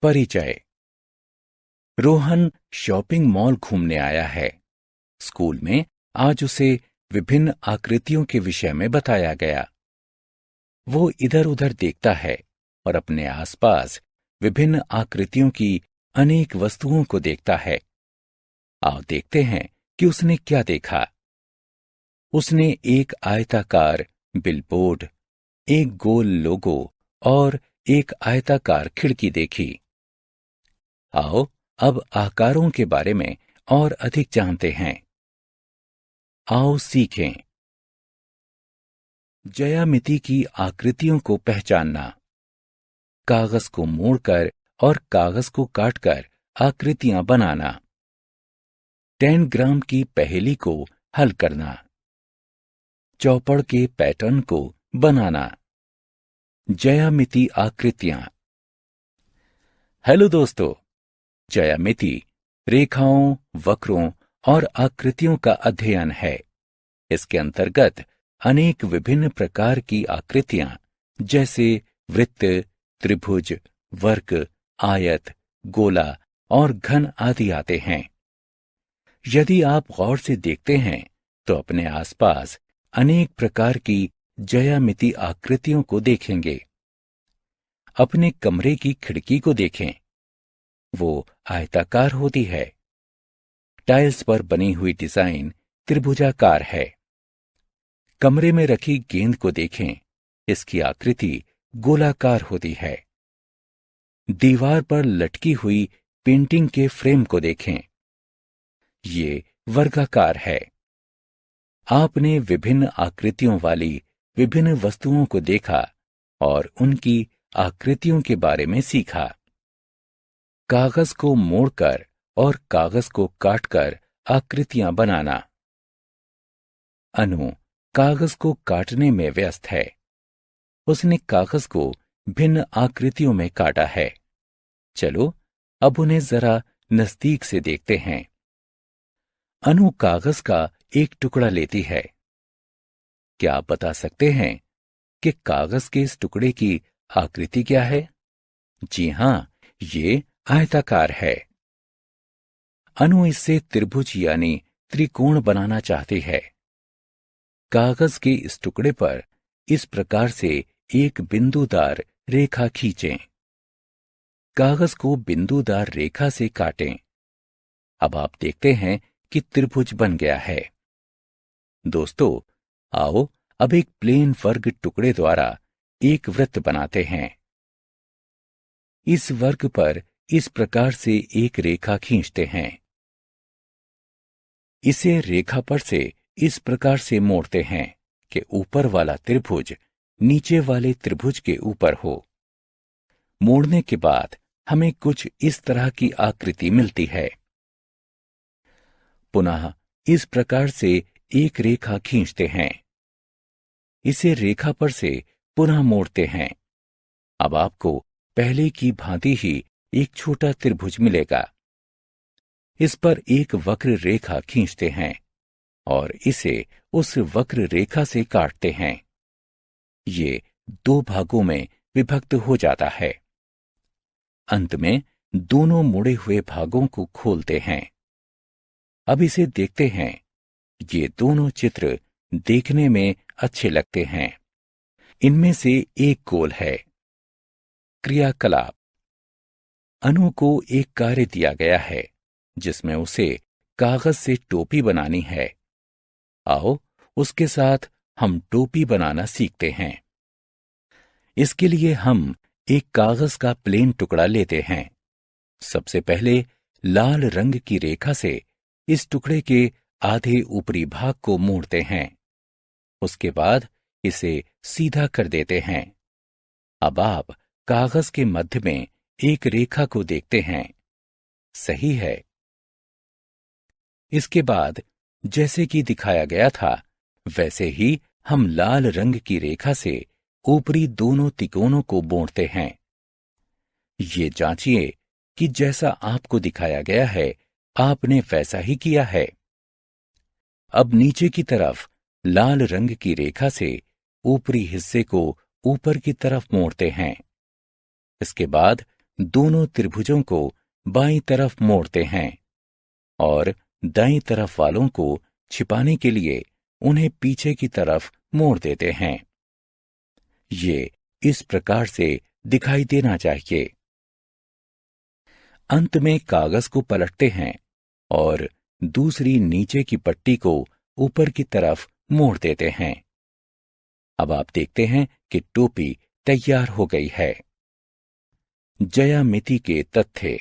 परिचय। Rohan shopping mall घूमने आया है। स्कूल में आज उसे विभिन्न आकृतियों के विषय में बताया गया। वो इधर उधर देखता है और अपने आसपास विभिन्न आकृतियों की अनेक वस्तुओं को देखता है। आओ देखते हैं कि उसने क्या देखा। उसने एक आयताकार बिलबोर्ड, एक गोल लोगो और एक आयताकार खिड़की देखी। आओ अब आकारों के बारे में और अधिक जानते हैं। आओ सीखें। ज्यामिति की आकृतियों को पहचानना, कागज को मोड़कर और कागज को काटकर आकृतियां बनाना, 10 ग्राम की पहेली को हल करना, चौपड़ के पैटर्न को बनाना। ज्यामिति आकृतियां। हेलो दोस्तों, ज्यामिति रेखाओं, वक्रों और आकृतियों का अध्ययन है। इसके अंतर्गत अनेक विभिन्न प्रकार की आकृतियां जैसे वृत्त, त्रिभुज, वर्ग, आयत, गोला और घन आदि आते हैं। यदि आप गौर से देखते हैं तो अपने आसपास अनेक प्रकार की ज्यामिति आकृतियों को देखेंगे। अपने कमरे की खिड़की को देखें, वो आयताकार होती है। टाइल्स पर बनी हुई डिजाइन त्रिभुजाकार है। कमरे में रखी गेंद को देखें, इसकी आकृति गोलाकार होती है। दीवार पर लटकी हुई पेंटिंग के फ्रेम को देखें, ये वर्गाकार है। आपने विभिन्न आकृतियों वाली विभिन्न वस्तुओं को देखा और उनकी आकृतियों के बारे में सीखा। कागज को मोड़कर और कागज को काटकर आकृतियां बनाना। अनु कागज को काटने में व्यस्त है। उसने कागज को भिन्न आकृतियों में काटा है। चलो अब उन्हें जरा नजदीक से देखते हैं। अनु कागज का एक टुकड़ा लेती है। क्या आप बता सकते हैं कि कागज के इस टुकड़े की आकृति क्या है? जी हां, ये आयताकार है। अनु इससे त्रिभुज यानी त्रिकोण बनाना चाहती है। कागज के इस टुकड़े पर इस प्रकार से एक बिंदुदार रेखा खींचें। कागज को बिंदुदार रेखा से काटें। अब आप देखते हैं कि त्रिभुज बन गया है। दोस्तों, आओ अब एक प्लेन वर्ग टुकड़े द्वारा एक वृत्त बनाते हैं। इस वर्ग पर इस प्रकार से एक रेखा खींचते हैं। इसे रेखा पर से इस प्रकार से मोड़ते हैं कि ऊपर वाला त्रिभुज नीचे वाले त्रिभुज के ऊपर हो। मोड़ने के बाद हमें कुछ इस तरह की आकृति मिलती है। पुनः इस प्रकार से एक रेखा खींचते हैं। इसे रेखा पर से पुनः मोड़ते हैं। अब आपको पहले की भांति ही एक छोटा त्रिभुज मिलेगा। इस पर एक वक्र रेखा खींचते हैं और इसे उस वक्र रेखा से काटते हैं। ये 2 भागों में विभक्त हो जाता है। अंत में दोनों मुड़े हुए भागों को खोलते हैं। अब इसे देखते हैं। ये दोनों चित्र देखने में अच्छे लगते हैं। इनमें से एक गोल है। क्रियाकलाप। अनु को एक कार्य दिया गया है जिसमें उसे कागज से टोपी बनानी है। आओ उसके साथ हम टोपी बनाना सीखते हैं। इसके लिए हम एक कागज का प्लेन टुकड़ा लेते हैं। सबसे पहले लाल रंग की रेखा से इस टुकड़े के आधे ऊपरी भाग को मोड़ते हैं। उसके बाद इसे सीधा कर देते हैं। अब आप कागज के मध्य में एक रेखा को देखते हैं। सही है। इसके बाद जैसे कि दिखाया गया था वैसे ही हम लाल रंग की रेखा से ऊपरी दोनों तिकोनों को बोड़ते हैं। ये जांचिए कि जैसा आपको दिखाया गया है आपने वैसा ही किया है। अब नीचे की तरफ लाल रंग की रेखा से ऊपरी हिस्से को ऊपर की तरफ मोड़ते हैं। इसके बाद दोनों त्रिभुजों को बाईं तरफ मोड़ते हैं और दाईं तरफ वालों को छिपाने के लिए उन्हें पीछे की तरफ मोड़ देते हैं। ये इस प्रकार से दिखाई देना चाहिए। अंत में कागज को पलटते हैं और दूसरी नीचे की पट्टी को ऊपर की तरफ मोड़ देते हैं। अब आप देखते हैं कि टोपी तैयार हो गई है। ज्यामिति के तथ्य।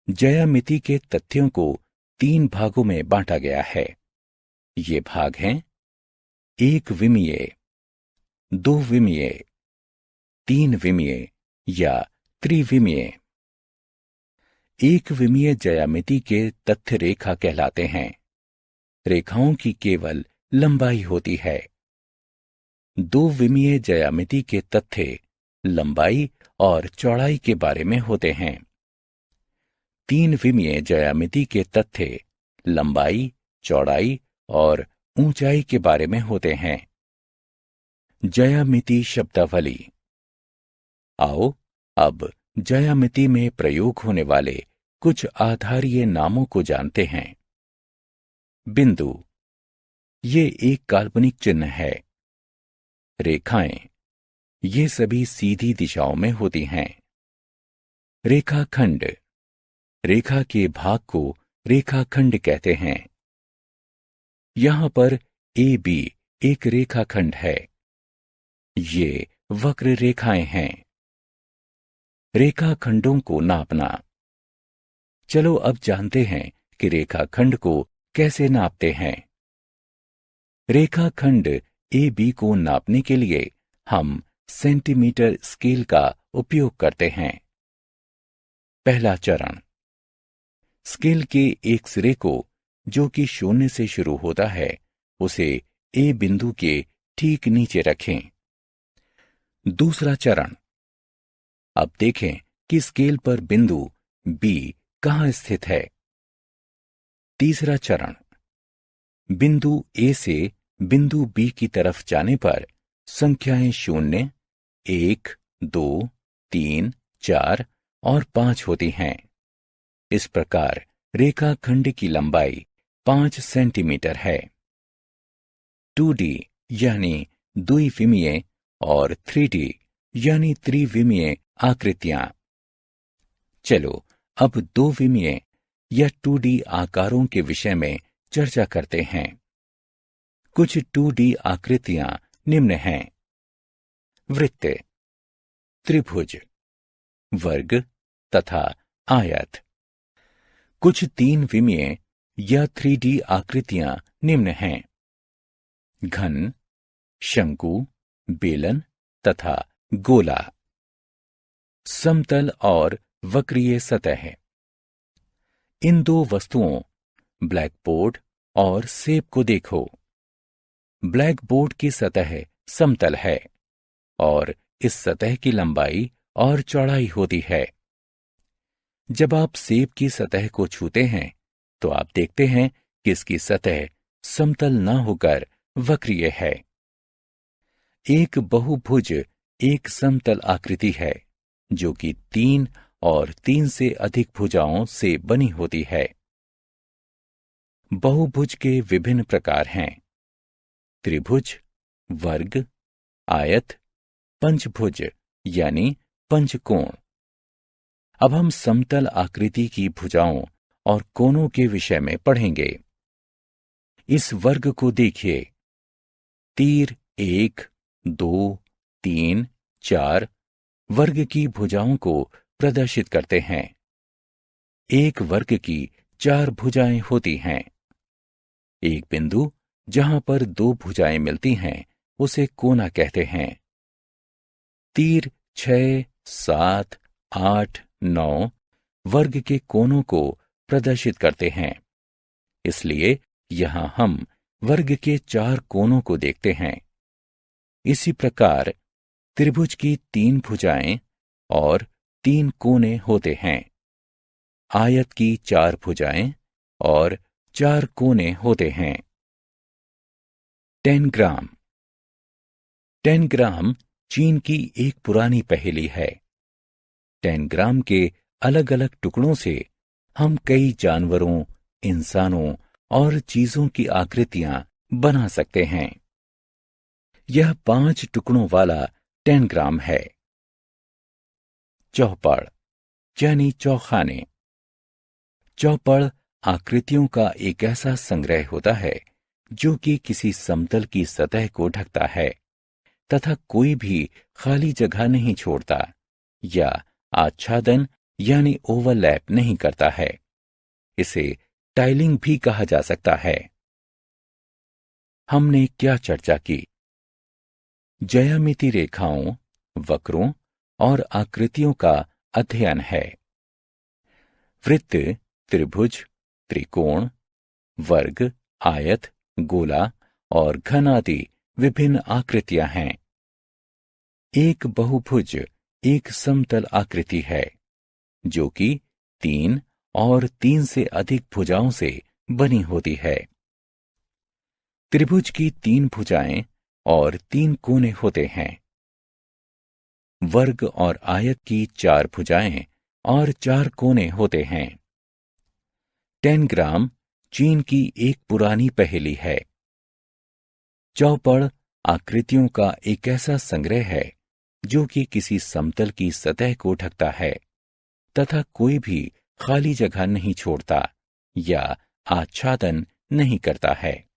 ज्यामिति के तथ्यों को 3 भागों में बांटा गया है। ये भाग हैं 1 विमीय, 2 विमीय, 3 विमीय या त्रिविमीय। 1 विमीय ज्यामिति के तथ्य रेखा कहलाते हैं। रेखाओं की केवल लंबाई होती है। 2 विमीय ज्यामिति के तथ्य लंबाई और चौड़ाई के बारे में होते हैं। 3 विमीय ज्यामिति के तथ्य लंबाई, चौड़ाई और ऊंचाई के बारे में होते हैं। ज्यामिति शब्दावली। आओ अब ज्यामिति में प्रयोग होने वाले कुछ आधारीय नामों को जानते हैं। बिंदु, ये एक काल्पनिक चिन्ह है। रेखाएं, ये सभी सीधी दिशाओं में होती हैं। रेखाखंड, रेखा के भाग को रेखाखंड कहते हैं। यहां पर ए बी एक रेखाखंड है। ये वक्र रेखाएं हैं। रेखाखंडों को नापना। चलो अब जानते हैं कि रेखाखंड को कैसे नापते हैं। रेखाखंड ए बी को नापने के लिए हम सेंटीमीटर स्केल का उपयोग करते हैं। पहला चरण, स्केल के एक सिरे को, जो कि 0 से शुरू होता है, उसे ए बिंदु के ठीक नीचे रखें। दूसरा चरण, अब देखें कि स्केल पर बिंदु बी कहां स्थित है। तीसरा चरण, बिंदु ए से बिंदु बी की तरफ जाने पर संख्याएं 0, 1, 2, 3, 4 और 5 होती हैं। इस प्रकार रेखाखंड की लंबाई 5 सेंटीमीटर है। 2D यानी द्विविमीय और 3D यानी त्रिविमीय आकृतियां। चलो अब 2 विमीय या 2D आकारों के विषय में चर्चा करते हैं। कुछ 2D आकृतियां निम्न हैं। वृत्त, त्रिभुज, वर्ग तथा आयत। कुछ 3 विमीय या 3D आकृतियां निम्न हैं। घन, शंकु, बेलन तथा गोला। समतल और वक्रीय सतह। इन 2 वस्तुओं ब्लैकबोर्ड और सेब को देखो। ब्लैकबोर्ड की सतह समतल है और इस सतह की लंबाई और चौड़ाई होती है। जब आप सेब की सतह को छूते हैं तो आप देखते हैं कि इसकी सतह समतल न होकर वक्रीय है। एक बहुभुज एक समतल आकृति है जो कि 3 और 3 से अधिक भुजाओं से बनी होती है। बहुभुज के विभिन्न प्रकार हैं: त्रिभुज, वर्ग, आयत, पंचभुज यानी पंचकोण। अब हम समतल आकृति की भुजाओं और कोणों के विषय में पढ़ेंगे। इस वर्ग को देखिए। तीर 1, 2, 3, 4 वर्ग की भुजाओं को प्रदर्शित करते हैं। एक वर्ग की 4 भुजाएं होती हैं। एक बिंदु जहां पर 2 भुजाएं मिलती हैं उसे कोना कहते हैं। तीर 6, 7, 8, 9 वर्ग के कोनों को प्रदर्शित करते हैं। इसलिए यहां हम वर्ग के 4 कोनों को देखते हैं। इसी प्रकार त्रिभुज की 3 भुजाएं और 3 कोने होते हैं। आयत की 4 भुजाएं और 4 कोने होते हैं। टेनग्राम। टेनग्राम चीन की एक पुरानी पहेली है। टेनग्राम के अलग अलग टुकड़ों से हम कई जानवरों, इंसानों और चीजों की आकृतियां बना सकते हैं। यह 5 टुकड़ों वाला टेनग्राम है। चौपड़ यानी चौखाने। चौपड़ आकृतियों का एक ऐसा संग्रह होता है जो कि किसी समतल की सतह को ढकता है तथा कोई भी खाली जगह नहीं छोड़ता या आच्छादन यानी ओवरलैप नहीं करता है। इसे टाइलिंग भी कहा जा सकता है। हमने क्या चर्चा की? ज्यामिति रेखाओं, वक्रों और आकृतियों का अध्ययन है। वृत्त, त्रिभुज, त्रिकोण, वर्ग, आयत, गोला और घन आदि विभिन्न आकृतियां हैं। एक बहुभुज एक समतल आकृति है जो कि 3 और 3 से अधिक भुजाओं से बनी होती है। त्रिभुज की 3 भुजाएं और 3 कोने होते हैं। वर्ग और आयत की 4 भुजाएं और 4 कोने होते हैं। टेनग्राम चीन की एक पुरानी पहेली है। चौपड़ आकृतियों का एक ऐसा संग्रह है जो कि किसी समतल की सतह को ढकता है तथा कोई भी खाली जगह नहीं छोड़ता या आच्छादन नहीं करता है।